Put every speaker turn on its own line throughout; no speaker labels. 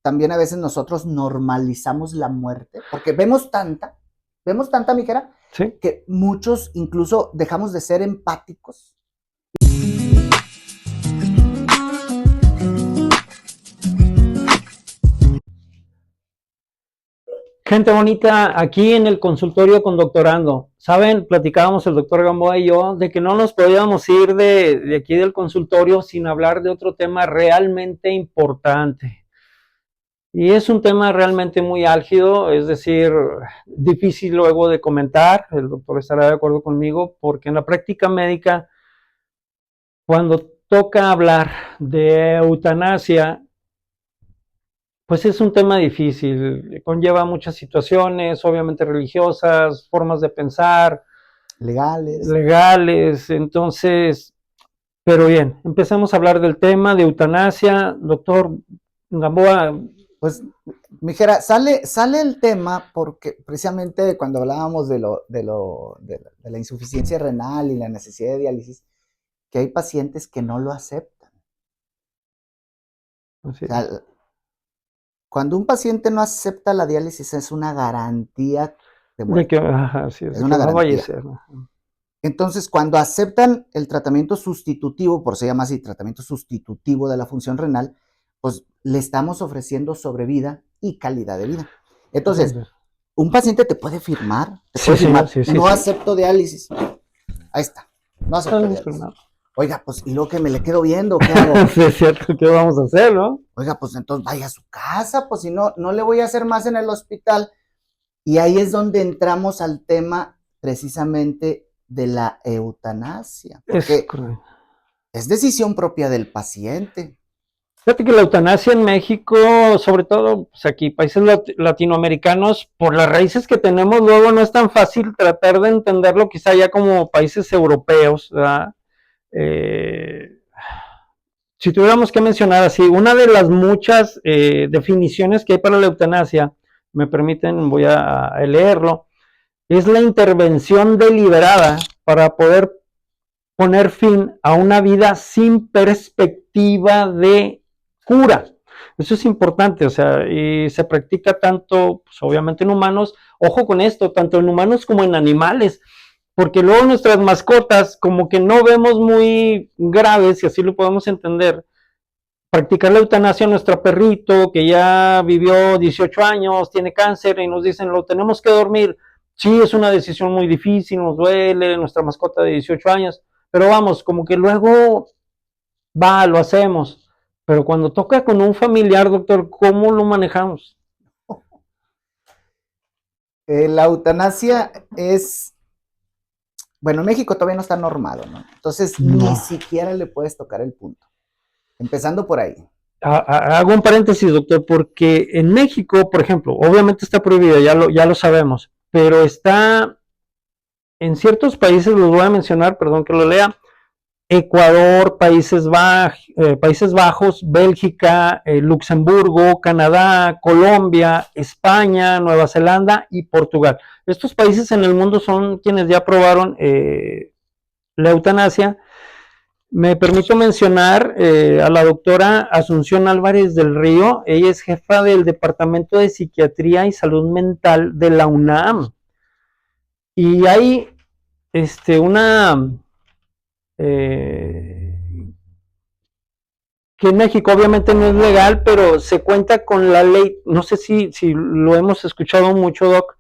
también a veces nosotros normalizamos la muerte, porque vemos tanta, Mijera,
Sí.
que muchos incluso dejamos de ser empáticos.
Gente bonita, aquí en el consultorio con Doctorando, ¿saben? Platicábamos el doctor Gamboa y yo de que no nos podíamos ir de aquí del consultorio sin hablar de otro tema realmente importante. Y es un tema realmente muy álgido, es decir, difícil luego de comentar, el doctor estará de acuerdo conmigo, porque en la práctica médica, cuando toca hablar de eutanasia, pues es un tema difícil, conlleva muchas situaciones, obviamente religiosas, formas de pensar, legales, entonces, pero bien, empecemos a hablar del tema de eutanasia, doctor Gamboa.
Pues, Mijera, sale el tema porque precisamente cuando hablábamos de la insuficiencia renal y la necesidad de diálisis, que hay pacientes que no lo aceptan. O sea, cuando un paciente no acepta la diálisis es una garantía de muerte.
Es una garantía. Va a fallecer.
Entonces, cuando aceptan el tratamiento sustitutivo, por se llama así, tratamiento sustitutivo de la función renal, pues le estamos ofreciendo sobrevida y calidad de vida. Entonces, un paciente te puede firmar, no acepto diálisis. Ahí está, no acepto diálisis. Oiga, pues, y luego que me le quedo viendo, ¿qué hago?
Sí, es cierto, ¿qué vamos a hacer, no?
Oiga, pues entonces vaya a su casa, pues si no, no le voy a hacer más en el hospital. Y ahí es donde entramos al tema precisamente de la eutanasia. Porque es decisión propia del paciente.
Fíjate que la eutanasia en México, sobre todo pues aquí, países latinoamericanos, por las raíces que tenemos, luego no es tan fácil tratar de entenderlo, quizá ya como países europeos, ¿verdad? Si tuviéramos que mencionar así, una de las muchas definiciones que hay para la eutanasia, me permiten, voy a leerlo, es la intervención deliberada para poder poner fin a una vida sin perspectiva de cura. Eso es importante, o sea, y se practica tanto, pues, obviamente en humanos, ojo con esto, tanto en humanos como en animales, porque luego nuestras mascotas como que no vemos muy graves, si así lo podemos entender, practicar la eutanasia a nuestro perrito que ya vivió 18 años, tiene cáncer y nos dicen lo tenemos que dormir. Sí, es una decisión muy difícil, nos duele, nuestra mascota de 18 años, pero vamos, como que luego lo hacemos. Pero cuando toca con un familiar, doctor, ¿cómo lo manejamos?
La eutanasia es, bueno, en México todavía no está normado, ¿no? Entonces ni siquiera le puedes tocar el punto. Empezando por ahí.
Hago un paréntesis, doctor, porque en México, por ejemplo, obviamente está prohibido, ya lo sabemos, pero está en ciertos países, los voy a mencionar, perdón que lo lea, Ecuador, Países Bajos, Bélgica, Luxemburgo, Canadá, Colombia, España, Nueva Zelanda y Portugal. Estos países en el mundo son quienes ya aprobaron la eutanasia. Me permito mencionar a la doctora Asunción Álvarez del Río. Ella es jefa del Departamento de Psiquiatría y Salud Mental de la UNAM. Y hay una que en México obviamente no es legal, pero se cuenta con la ley, no sé si lo hemos escuchado mucho, Doc,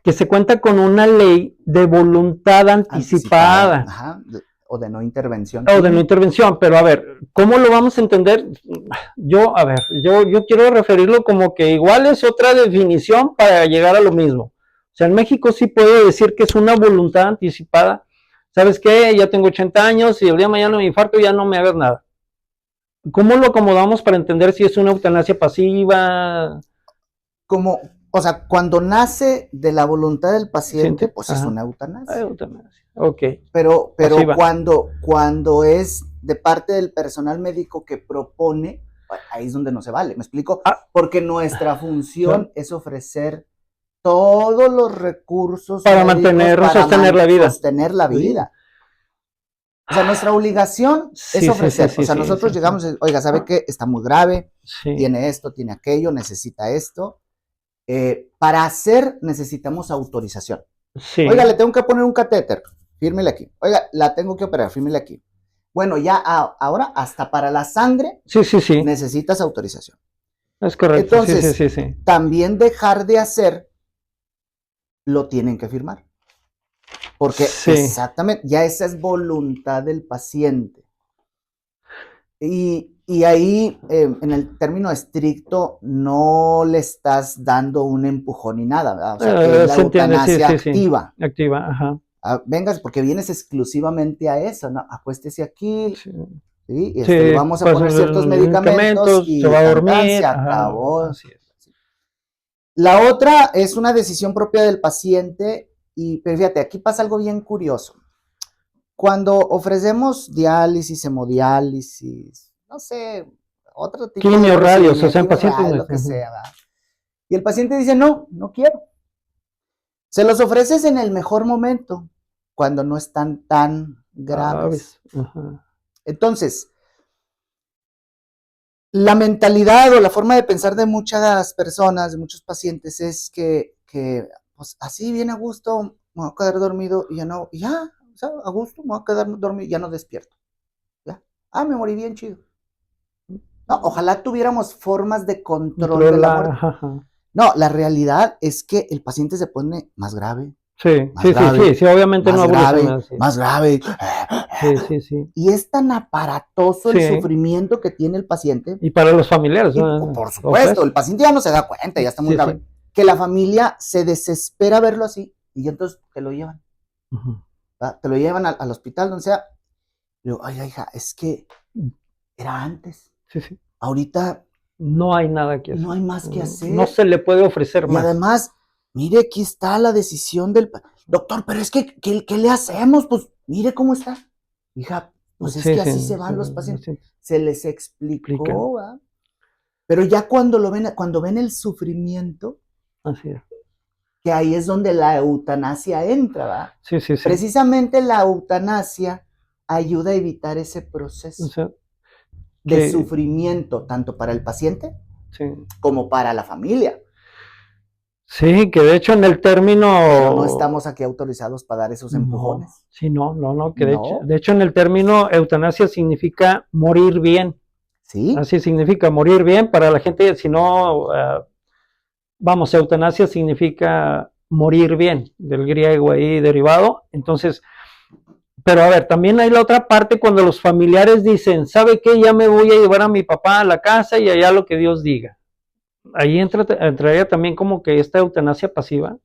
que se cuenta con una ley de voluntad anticipada.
Ajá. O de no intervención.
O de no intervención, pero a ver, ¿cómo lo vamos a entender? Yo quiero referirlo como que igual es otra definición para llegar a lo mismo. O sea, en México sí puedo decir que es una voluntad anticipada. ¿Sabes qué? Ya tengo 80 años y el día de mañana me infarto y ya no me hagas nada. ¿Cómo lo acomodamos para entender si es una eutanasia pasiva?
O sea, cuando nace de la voluntad del paciente, pues es una eutanasia.
Eutanasia. Ok.
Pero cuando es de parte del personal médico que propone, ahí es donde no se vale, ¿me explico? Porque nuestra función es ofrecer todos los recursos
para mantener, sostener la vida.
Sostener la vida. O sea, nuestra obligación es
Sí, sí,
ofrecer.
sí,
O sea,
sí,
nosotros
sí,
llegamos y, oiga, ¿sabe qué? Está muy grave,
sí,
tiene esto, tiene aquello, necesita esto. Para hacer necesitamos autorización. Oiga,
sí,
le tengo que poner un catéter, fírmele aquí. Oiga, la tengo que operar, fírmele aquí. Bueno, ya ahora hasta para la sangre
sí, sí, sí,
necesitas autorización.
es correcto, sí, sí,
Entonces,
sí, sí,
también dejar de hacer lo tienen que firmar. Porque
sí,
exactamente, ya esa es voluntad del paciente. Y ahí, en el término estricto, no le estás dando un empujón ni nada, ¿verdad? O sea, que es la
se entiende, sí,
eutanasia
sí, sí,
activa.
activa, ajá,
Vengas, porque vienes exclusivamente a eso, ¿no? Acuéstese aquí,
sí,
¿sí?
sí,
Le vamos a
pasan
poner
los
ciertos medicamentos
medicamentos, se
y
va a
tan, tan, se
dormir, ajá,
acabó.
así es.
La otra es una decisión propia del paciente pero fíjate, aquí pasa algo bien curioso. Cuando ofrecemos diálisis, hemodiálisis, no sé, otro tipo de
Quimio, radios, o sea,
procedimiento,
en pacientes,
quimio, lo que sea, ¿verdad? Y el paciente dice, no, no quiero. Se los ofreces en el mejor momento, cuando no están tan graves.
ajá,
Entonces, la mentalidad o la forma de pensar de muchas personas, de muchos pacientes, es que pues así bien a gusto, me voy a quedar dormido y ya no, ya, o sea, a gusto, me voy a quedar dormido y ya no despierto. ¿Ya? Me morí bien chido. No, ojalá tuviéramos formas de control de la
controla,
muerte.
ajá.
No, la realidad es que el paciente se pone
Sí,
más
sí, sí, sí,
grave,
sí, obviamente no
más grave,
evoluciona así.
más grave.
Sí, sí, sí.
Y es tan aparatoso el
Sí,
sufrimiento que tiene el paciente.
y para los familiares,
Y
¿no?
por supuesto, el
Ofrece.
paciente ya no se da cuenta, ya está muy
Sí,
grave.
sí.
Que la familia se desespera verlo así y entonces te lo llevan.
Ujú.
¿Verdad? Te lo llevan al hospital, donde sea. Y digo, ay, hija, es que era antes.
Sí, sí.
Ahorita
No hay nada que
no
hacer.
hay más que
No
hacer.
se le puede ofrecer
Y
más.
además, mire, aquí está la decisión del doctor, pero es que, ¿qué le hacemos? Pues mire cómo está. Hija, pues es
Sí,
que
sí,
así se
sí,
van los pacientes.
sí,
Se les
explican.
explicó, ¿verdad? Pero ya cuando ven el sufrimiento,
Así es.
que ahí es donde la eutanasia entra, ¿verdad?
Sí, sí, sí.
Precisamente la eutanasia ayuda a evitar ese
O
proceso
sea,
de
que
sufrimiento, tanto para el paciente
sí.
como para la familia.
Sí, que de hecho en el
Pero no
término,
estamos aquí autorizados para dar esos
no,
empujones.
sí, no, no, no, que
No,
de hecho en el término eutanasia significa morir bien.
¿sí?
Así significa morir bien para la gente, si no, vamos, eutanasia significa morir bien, del griego ahí derivado. Entonces, pero a ver, también hay la otra parte cuando los familiares dicen, ¿sabe qué? Ya me voy a llevar a mi papá a la casa y allá lo que Dios diga. Ahí entraría también como que esta eutanasia pasiva.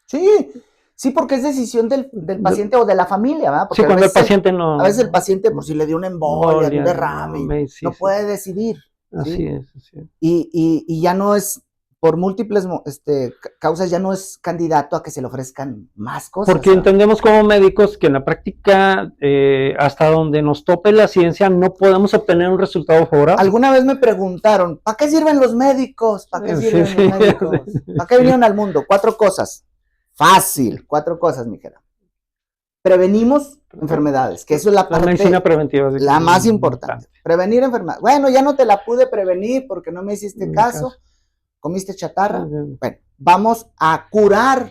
Sí, sí, porque es decisión del paciente o de la familia, ¿verdad?
Sí,
Porque a
cuando el
veces
paciente
a veces el
no,
paciente, por si le dio una embolia, un
embolia,
derrame,
sí,
no
sí,
puede decidir,
así
¿sí?
es, así es.
Y ya no es, por múltiples causas, ya no es candidato a que se le ofrezcan más cosas,
Porque
¿verdad?
entendemos como médicos que en la práctica, hasta donde nos tope la ciencia, no podemos obtener un resultado favorable.
Alguna vez me preguntaron, ¿para qué sirven los médicos? ¿Para qué
Sí,
sirven los
sí,
médicos? ¿Para qué
sí.
vinieron al mundo? 4 cosas. Fácil, 4 cosas, mijera. Prevenimos enfermedades, que eso es la
La medicina
parte
preventiva es
la más importante.
importante.
Prevenir enfermedades. Bueno, ya no te la pude prevenir porque no me hiciste
En mi caso,
caso, comiste chatarra. Bueno, vamos a curar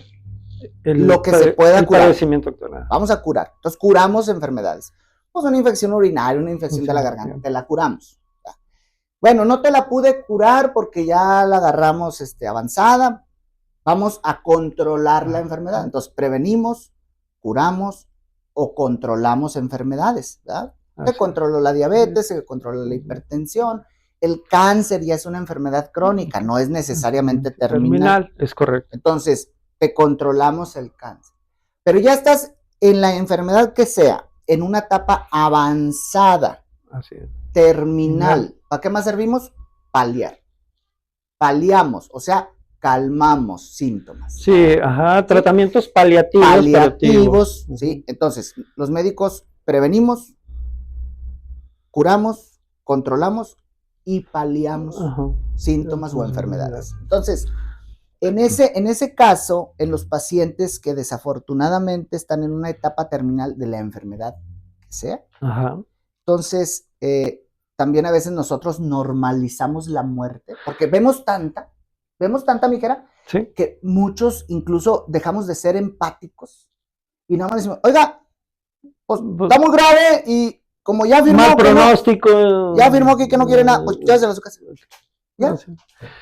lo que se pueda
el
curar.
padecimiento actual.
Vamos a curar. Entonces, curamos enfermedades. Pues una infección urinaria, una infección de la garganta, te la curamos. Bueno, no te la pude curar porque ya la agarramos avanzada. Vamos a controlar la enfermedad. Entonces, prevenimos, curamos o controlamos enfermedades, ¿verdad? Se controló la diabetes, se controló la hipertensión. El cáncer ya es una enfermedad crónica, no es necesariamente terminal.
Terminal, es correcto.
Entonces, te controlamos el cáncer. Pero ya estás en la enfermedad que sea, en una etapa avanzada,
Así es.
terminal. ¿Para qué más servimos? Paliar. Paliamos, o sea, calmamos síntomas.
Sí, ajá,
¿Sí?
tratamientos paliativos.
Paliativos, ¿sí? Entonces, los médicos prevenimos, curamos, controlamos y paliamos
Ajá.
síntomas o enfermedades. Entonces, en ese caso, en los pacientes que desafortunadamente están en una etapa terminal de la enfermedad que sea.
Ajá.
Entonces, también a veces nosotros normalizamos la muerte, porque vemos tanta, Mijera,
Sí.
que muchos incluso dejamos de ser empáticos y nada más decimos, oiga, pues
Pues,
está muy grave y como ya
mal
afirmó que no,
pronóstico.
ya afirmó que no quiere nada, pues llévese a su casa. ¿Ya?
No sé.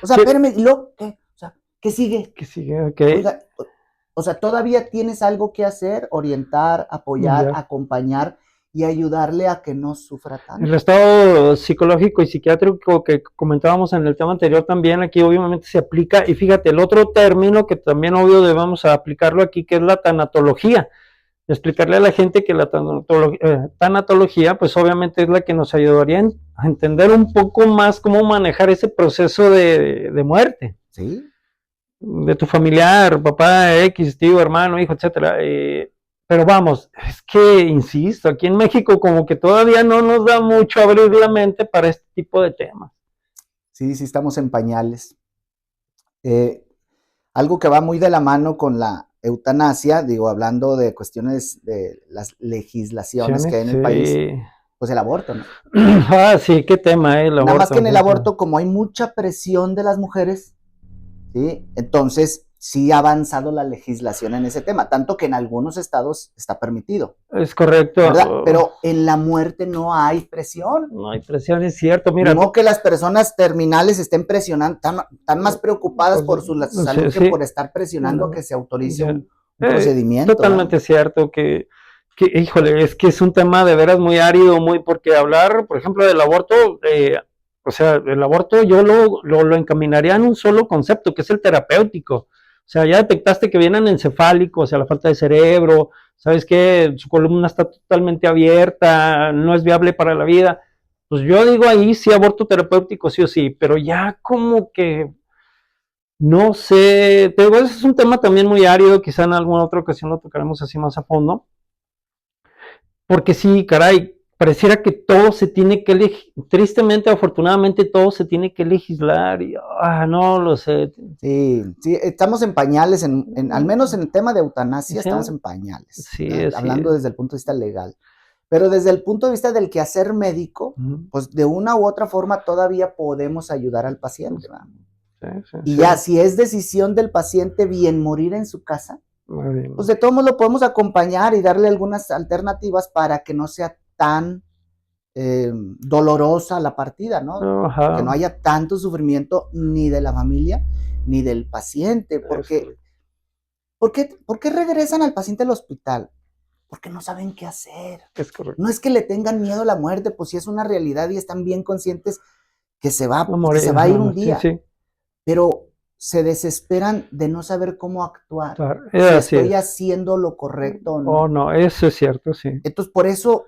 O sea,
Sí,
espérame, ¿y luego qué? O sea, ¿qué sigue?
que sigue, ok.
Oiga, o sea, todavía tienes algo que hacer, orientar, apoyar,
Ya.
acompañar y ayudarle a que no sufra
El
tanto.
estado psicológico y psiquiátrico que comentábamos en el tema anterior también aquí obviamente se aplica. Y fíjate, el otro término que también obvio debemos aplicarlo aquí, que es la tanatología. Explicarle a la gente que la tanatología, pues obviamente es la que nos ayudaría a entender un poco más cómo manejar ese proceso de muerte
¿Sí?
de tu familiar, papá, X, tío, hermano, hijo, etcétera. Pero vamos, es que, insisto, aquí en México como que todavía no nos da mucho abrir la mente para este tipo de temas.
Sí, sí estamos en pañales. Algo que va muy de la mano con la eutanasia, digo, hablando de cuestiones de las legislaciones que hay en el país,
Sí.
pues el aborto, ¿no?
Ah, sí, qué tema, el
Nada más
aborto.
que en el aborto, como hay mucha presión de las mujeres, ¿sí? Entonces, sí ha avanzado la legislación en ese tema, tanto que en algunos estados está permitido,
Es correcto.
¿verdad? Pero en la muerte no hay presión.
No hay presión, es cierto.
Ni
Mira,
modo que las personas terminales estén presionando, están más preocupadas por su salud
sí,
que
sí.
por estar presionando que se autorice
Ya.
un procedimiento.
Totalmente
¿verdad?
cierto híjole, es que es un tema de veras muy árido, porque hablar, por ejemplo, del aborto, o sea, el aborto yo lo encaminaría en un solo concepto, que es el terapéutico. O sea, ya detectaste que vienen encefálicos, o sea, la falta de cerebro, sabes que su columna está totalmente abierta, no es viable para la vida. Pues yo digo ahí sí aborto terapéutico, sí o sí, pero ya como que no sé, te digo, ese es un tema también muy árido, quizá en alguna otra ocasión lo tocaremos así más a fondo, porque sí, caray, pareciera que todo se tiene que, tristemente, afortunadamente, todo se tiene que legislar y, no lo sé.
Sí, sí, estamos en pañales, al menos en el tema de eutanasia
Sí,
estamos en pañales,
sí,
¿verdad?
así
Hablando
es.
desde el punto de vista legal. Pero desde el punto de vista del quehacer médico, pues de una u otra forma todavía podemos ayudar al paciente, ¿verdad? Y
Sí.
ya si es decisión del paciente bien morir en su casa, pues de todos modos lo podemos acompañar y darle algunas alternativas para que no sea tan dolorosa la partida, ¿no?
Ajá.
Que no haya tanto sufrimiento ni de la familia ni del paciente, porque ¿por qué regresan al paciente al hospital? Porque no saben qué hacer.
Es correcto.
No es que le tengan miedo a la muerte, pues sí es una realidad y están bien conscientes que se va
Morir,
a ir un día,
sí.
pero se desesperan de no saber cómo actuar,
Claro,
si
así
estoy
es.
haciendo lo correcto o
Oh,
no.
no, eso es cierto, sí.
Entonces, por eso,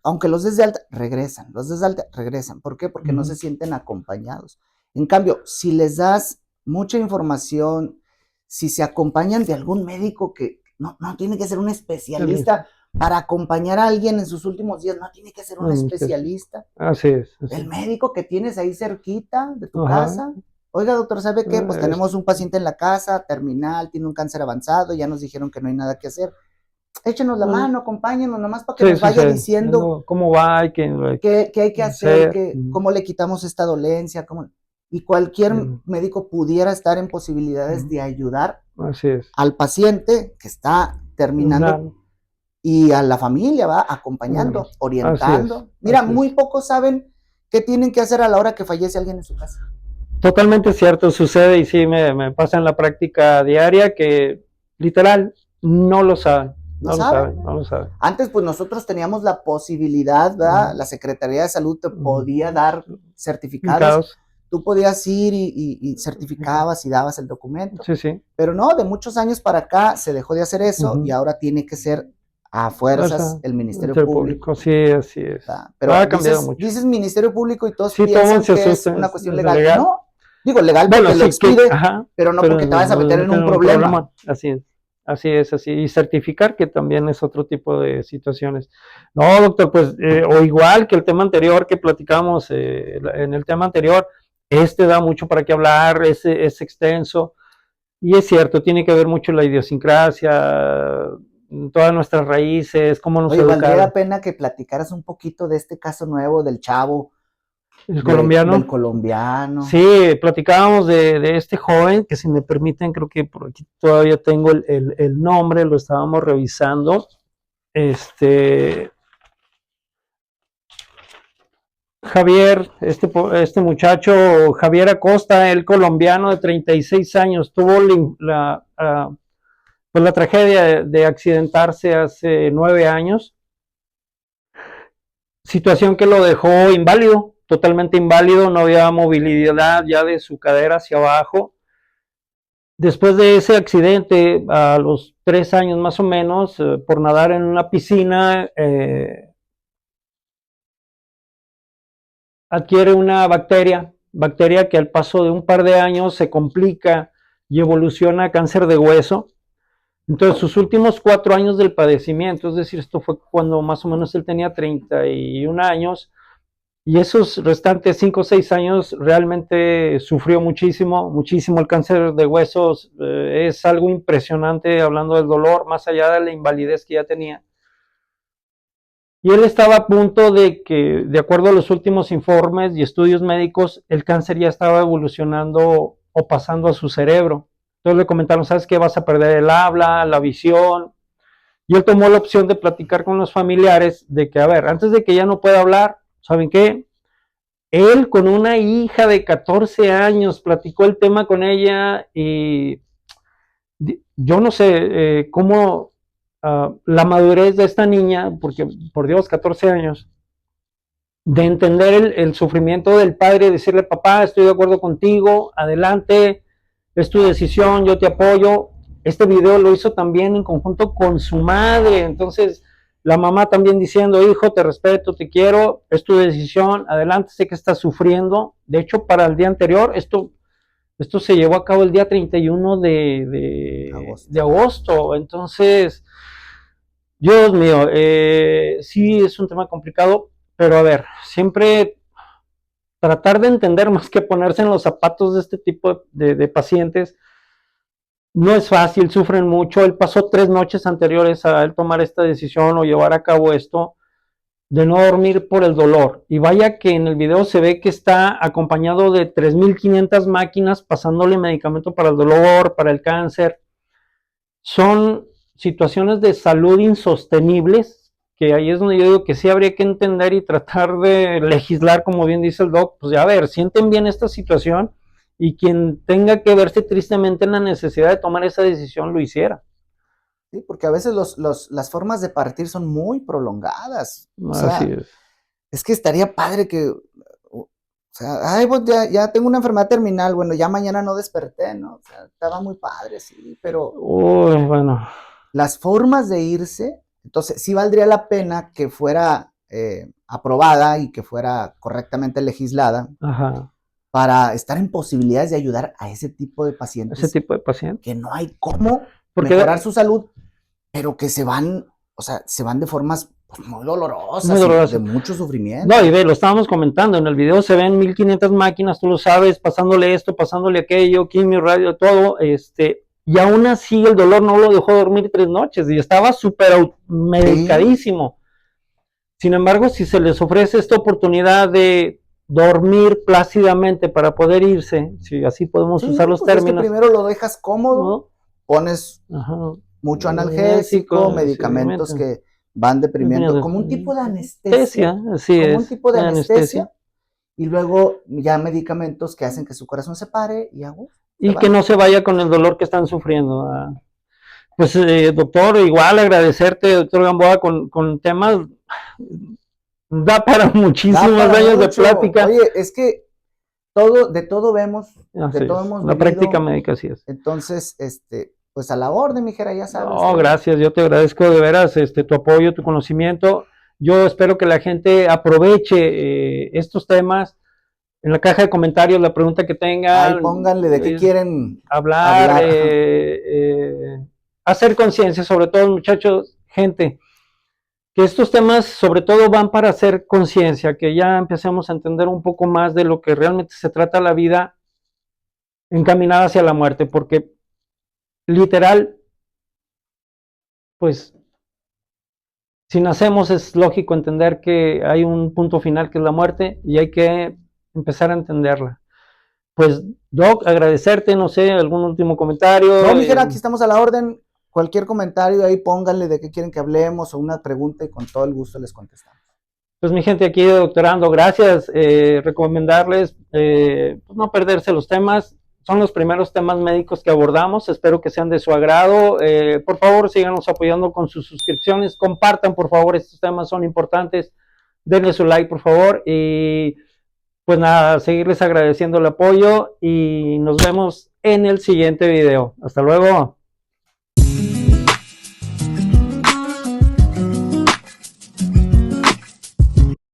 aunque los des de alta, regresan, los des de alta, regresan. ¿Por qué? Porque no se sienten acompañados. En cambio, si les das mucha información, si se acompañan de algún médico que no tiene que ser un especialista para acompañar a alguien en sus últimos días, no tiene que ser un especialista.
Así es.
El médico que tienes ahí cerquita de tu casa. Oiga, doctor, ¿sabe qué? Pues tenemos un paciente en la casa, terminal, tiene un cáncer avanzado, ya nos dijeron que no hay nada que hacer. Échenos la mano, acompáñenos, nomás para que nos vaya diciendo
cómo va y
qué hay que hacer, cómo le quitamos esta dolencia, y cualquier médico pudiera estar en posibilidades de ayudar al paciente que está terminando y a la familia, va acompañando, orientando. Mira, muy pocos saben qué tienen que hacer a la hora que fallece alguien en su casa.
Totalmente cierto, sucede y sí me pasa en la práctica diaria que literal no lo saben. No lo saben.
Antes, pues nosotros teníamos la posibilidad, ¿verdad? La Secretaría de Salud te podía dar certificados. Tú podías ir y certificabas y dabas el documento.
Sí.
Pero no, de muchos años para acá se dejó de hacer eso y ahora tiene que ser a fuerzas el Ministerio Público.
Sí, así es.
Pero
ha cambiado mucho.
Dices Ministerio Público y todos
sí,
piensan que es una cuestión legal. No, digo legal
bueno,
porque
sí,
lo expide, pero no
pero
porque te vayas a meter en un problema.
Así es. Así. Y certificar que también es otro tipo de situaciones. No, doctor, pues, o igual que el tema anterior que platicamos, en el tema anterior, da mucho para qué hablar, es extenso, y es cierto, tiene que ver mucho la idiosincrasia, todas nuestras raíces, cómo nos
Oye, valdría la
educaron.
pena que platicaras un poquito de este caso nuevo del chavo,
El
del
colombiano.
colombiano.
Sí, platicábamos de este joven, que si me permiten, creo que por aquí todavía tengo el nombre, lo estábamos revisando. Este, Javier, este muchacho, Javier Acosta, el colombiano de 36 años, tuvo pues la tragedia de accidentarse hace 9 años, situación que lo dejó inválido, totalmente inválido, no había movilidad ya de su cadera hacia abajo. Después de ese accidente, a los 3 años más o menos, por nadar en una piscina, adquiere una bacteria que al paso de un par de años se complica y evoluciona a cáncer de hueso. Entonces, sus últimos 4 años del padecimiento, es decir, esto fue cuando más o menos él tenía 31 años, y esos restantes 5 o 6 años realmente sufrió muchísimo, muchísimo. El cáncer de huesos es algo impresionante, hablando del dolor, más allá de la invalidez que ya tenía. Y él estaba a punto de que, de acuerdo a los últimos informes y estudios médicos, el cáncer ya estaba evolucionando o pasando a su cerebro. Entonces le comentaron, ¿sabes qué? Vas a perder el habla, la visión. Y él tomó la opción de platicar con los familiares de que, a ver, antes de que ya no pueda hablar, ¿saben qué? Él con una hija de 14 años platicó el tema con ella y yo no sé cómo la madurez de esta niña, porque por Dios, 14 años, de entender el sufrimiento del padre, decirle, papá, estoy de acuerdo contigo, adelante, es tu decisión, yo te apoyo. Este video lo hizo también en conjunto con su madre, entonces la mamá también diciendo, hijo, te respeto, te quiero, es tu decisión, adelante, sé que estás sufriendo. De hecho, para el día anterior, esto se llevó a cabo el día 31 de
Agosto.
agosto, entonces, Dios mío, sí es un tema complicado, pero a ver, siempre tratar de entender más que ponerse en los zapatos de este tipo de pacientes. No es fácil, sufren mucho. Él pasó 3 noches anteriores a él tomar esta decisión o llevar a cabo esto, de no dormir por el dolor. Y vaya que en el video se ve que está acompañado de 3.500 máquinas pasándole medicamento para el dolor, para el cáncer. Son situaciones de salud insostenibles, que ahí es donde yo digo que sí habría que entender y tratar de legislar, como bien dice el doc, pues ya a ver, sienten bien esta situación y quien tenga que verse tristemente en la necesidad de tomar esa decisión lo hiciera.
Sí, porque a veces las formas de partir son muy prolongadas. O
Así
sea,
es.
es que estaría padre que, o sea, ay, pues ya tengo una enfermedad terminal, bueno, ya mañana no desperté, ¿no? O sea, estaba muy padre, sí, pero
Uy, bueno,
las formas de irse, entonces sí valdría la pena que fuera aprobada y que fuera correctamente legislada
ajá,
para estar en posibilidades de ayudar a ese tipo de
ese
pacientes
tipo de paciente.
que no hay cómo mejorar
Porque
su salud, pero que se van, o sea, se van de formas pues, muy
muy
dolorosas y de
doloroso.
mucho
No, y
sufrimiento.
ve, lo estábamos comentando, en el video se ven 1.500 máquinas, tú lo sabes, pasándole esto, pasándole aquello, quimio, radio, todo, y aún así el dolor no lo dejó dormir 3 noches y estaba súper
Sí,
medicadísimo. Sin embargo, si se les ofrece esta oportunidad de dormir plácidamente para poder irse, si así podemos usar
sí,
los
pues es que
términos,
primero lo dejas cómodo,
¿no?
pones
Ajá.
mucho analgésico,
México, sí,
medicamentos que van deprimiendo, como un tipo de anestesia,
anestesia, así
como un
es,
tipo de
anestesia.
anestesia, y luego ya medicamentos que hacen que su corazón se pare y se
Y que
van.
no se vaya con el dolor que están sufriendo. Pues, doctor, igual agradecerte, doctor Gamboa, con temas, da para
Da
muchísimos
para
años de
mucho.
plática.
Oye, es que de todo vemos, de
Así
todo
es,
hemos
la práctica
vivido,
médica así es.
entonces, pues a la orden, mijera, ya sabes,
No, gracias, yo te agradezco de veras tu apoyo, tu conocimiento. Yo espero que la gente aproveche estos temas. En la caja de comentarios, la pregunta que
ahí
tengan,
pónganle de qué quieren
hablar,
hablar. Ajá.
hacer conciencia, sobre todo, muchachos, gente, que estos temas sobre todo van para hacer conciencia, que ya empecemos a entender un poco más de lo que realmente se trata la vida encaminada hacia la muerte, porque literal, pues si nacemos es lógico entender que hay un punto final que es la muerte y hay que empezar a entenderla. Pues, Doc, agradecerte, no sé, algún último comentario.
No, mijera, aquí estamos a la orden. Cualquier comentario ahí, pónganle de qué quieren que hablemos o una pregunta y con todo el gusto les contestamos.
Pues mi gente aquí de Doctorando, gracias. Recomendarles pues no perderse los temas. Son los primeros temas médicos que abordamos. Espero que sean de su agrado. Por favor, síganos apoyando con sus suscripciones. Compartan, por favor, estos temas son importantes. Denle su like, por favor. Y pues nada, seguirles agradeciendo el apoyo y nos vemos en el siguiente video. Hasta luego.